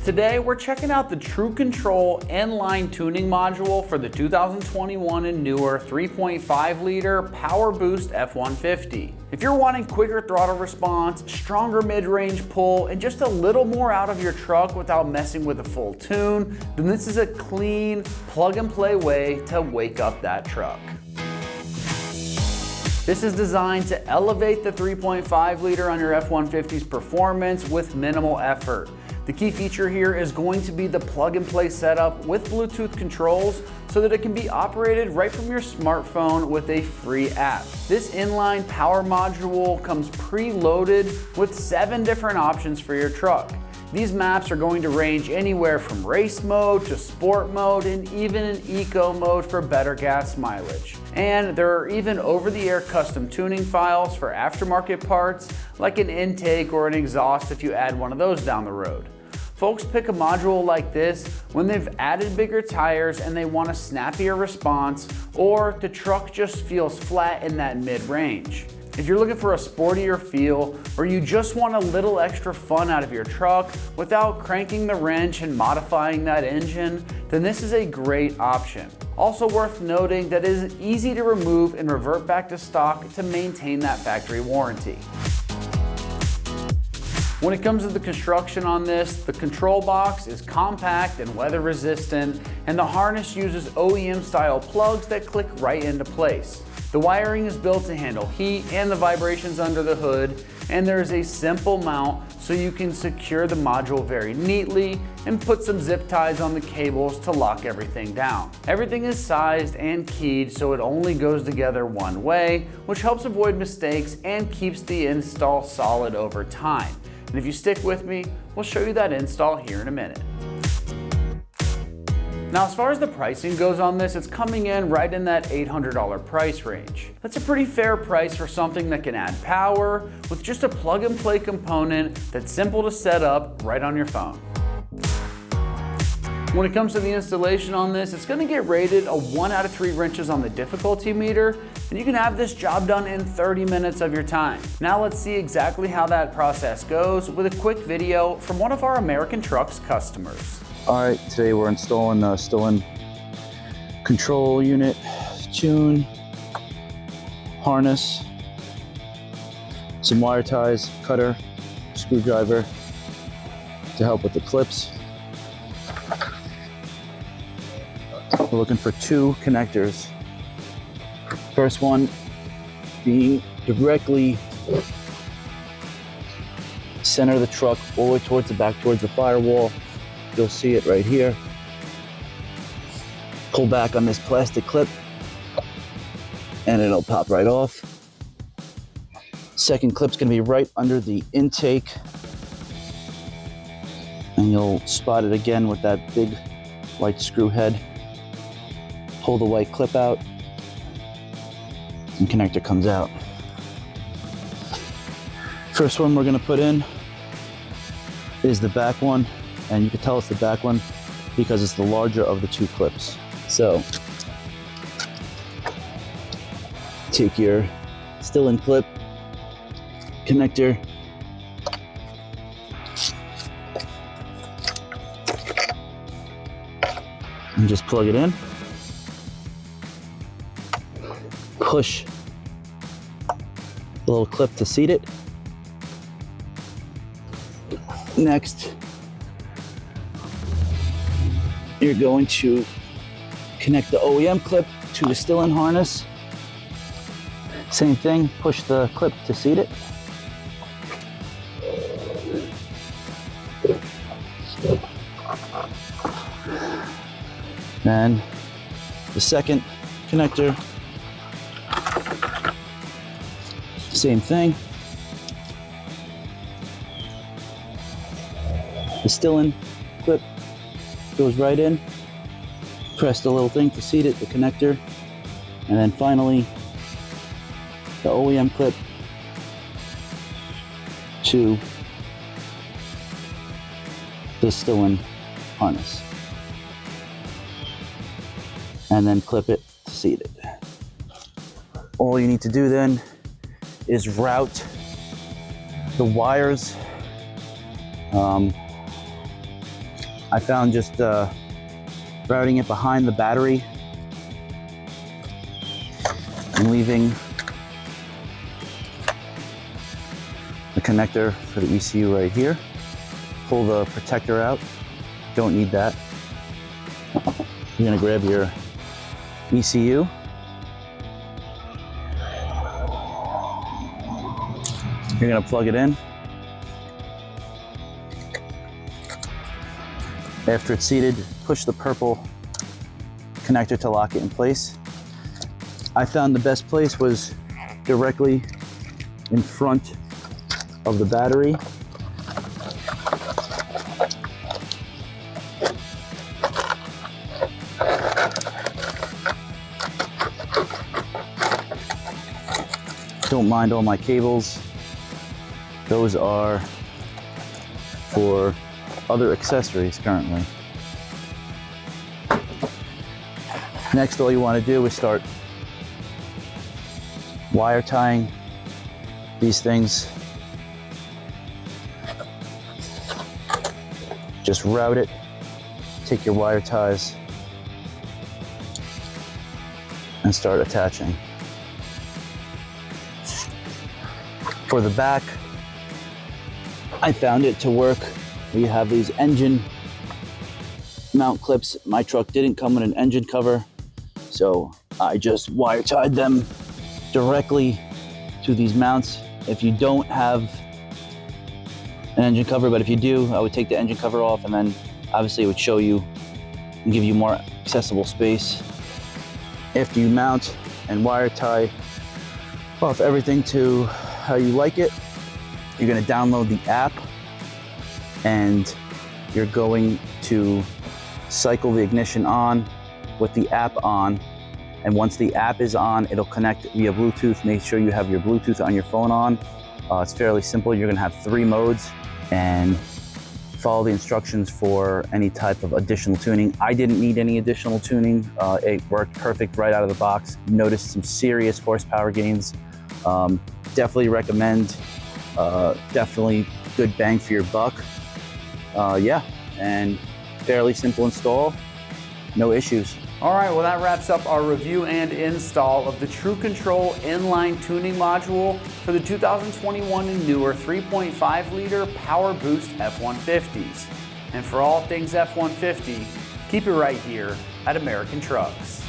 Today we're checking out the TruControl Inline Tuning Module for the 2021 and newer 3.5 liter PowerBoost F-150. If you're wanting quicker throttle response, stronger mid-range pull, and just a little more out of your truck without messing with a full tune, then this is a clean, plug-and-play way to wake up that truck. This is designed to elevate the 3.5 liter on your F-150's performance with minimal effort. The key feature here is going to be the plug-and-play setup with Bluetooth controls so that it can be operated right from your smartphone with a free app. This inline power module comes preloaded with 7 different options for your truck. These maps are going to range anywhere from race mode to sport mode and even an eco mode for better gas mileage. And there are even over-the-air custom tuning files for aftermarket parts like an intake or an exhaust if you add one of those down the road. Folks pick a module like this when they've added bigger tires and they want a snappier response, or the truck just feels flat in that mid-range. If you're looking for a sportier feel, or you just want a little extra fun out of your truck without cranking the wrench and modifying that engine, then this is a great option. Also worth noting that it is easy to remove and revert back to stock to maintain that factory warranty. When it comes to the construction on this, the control box is compact and weather resistant, and the harness uses OEM style plugs that click right into place. The wiring is built to handle heat and the vibrations under the hood, and there is a simple mount so you can secure the module very neatly and put some zip ties on the cables to lock everything down. Everything is sized and keyed so it only goes together one way, which helps avoid mistakes and keeps the install solid over time. And if you stick with me, we'll show you that install here in a minute. Now, as far as the pricing goes on this, it's coming in right in that $800 price range. That's a pretty fair price for something that can add power with just a plug-and-play component that's simple to set up right on your phone. When it comes to the installation on this, it's going to get rated a 1 out of 3 wrenches on the difficulty meter, and you can have this job done in 30 minutes of your time. Now let's see exactly how that process goes with a quick video from one of our AmericanTrucks customers. All right, today we're installing the Stillen control unit, tune, harness, some wire ties, cutter, screwdriver to help with the clips. We're looking for 2 connectors. First one being directly center of the truck, all the way towards the back, towards the firewall. You'll see it right here. Pull back on this plastic clip and it'll pop right off. Second clip's gonna be right under the intake, and you'll spot it again with that big white screw head. Pull the white clip out and connector comes out. First one we're gonna put in is the back one, and you can tell it's the back one because it's the larger of the 2 clips. So take your Stillen clip connector, and just plug it in. Push the little clip to seat it. Next, you're going to connect the OEM clip to the Stillen harness. Same thing, push the clip to seat it. Then the second connector, same thing. The Stillen clip goes right in. Press the little thing to seat it, the connector. And then finally, the OEM clip to the Stillen harness. And then clip it to seat it. All you need to do then is route the wires I found just routing it behind the battery and leaving the connector for the ECU right here. Pull the protector out. Don't need that. You're gonna grab your ECU. You're gonna plug it in. After it's seated, push the purple connector to lock it in place. I found the best place was directly in front of the battery. Don't mind all my cables. Those are for other accessories currently. Next, all you want to do is start wire tying these things. Just route it, take your wire ties, and start attaching. For the back, I found it to work. We have these engine mount clips. My truck didn't come with an engine cover, so I just wire tied them directly to these mounts. If you don't have an engine cover, but if you do, I would take the engine cover off, and then obviously it would show you and give you more accessible space. After you mount and wire tie off everything to how you like it, you're going to download the app and you're going to cycle the ignition on with the app on. And once the app is on, it'll connect via Bluetooth. Make sure you have your Bluetooth on your phone on. It's fairly simple. You're gonna have 3 modes and follow the instructions for any type of additional tuning. I didn't need any additional tuning. It worked perfect right out of the box. Noticed some serious horsepower gains. Definitely recommend. Definitely good bang for your buck. Yeah, and fairly simple install, no issues. All right, well that wraps up our review and install of the TruControl Inline Tuning Module for the 2021 and newer 3.5 liter PowerBoost F-150s. And for all things F-150, keep it right here at American Trucks.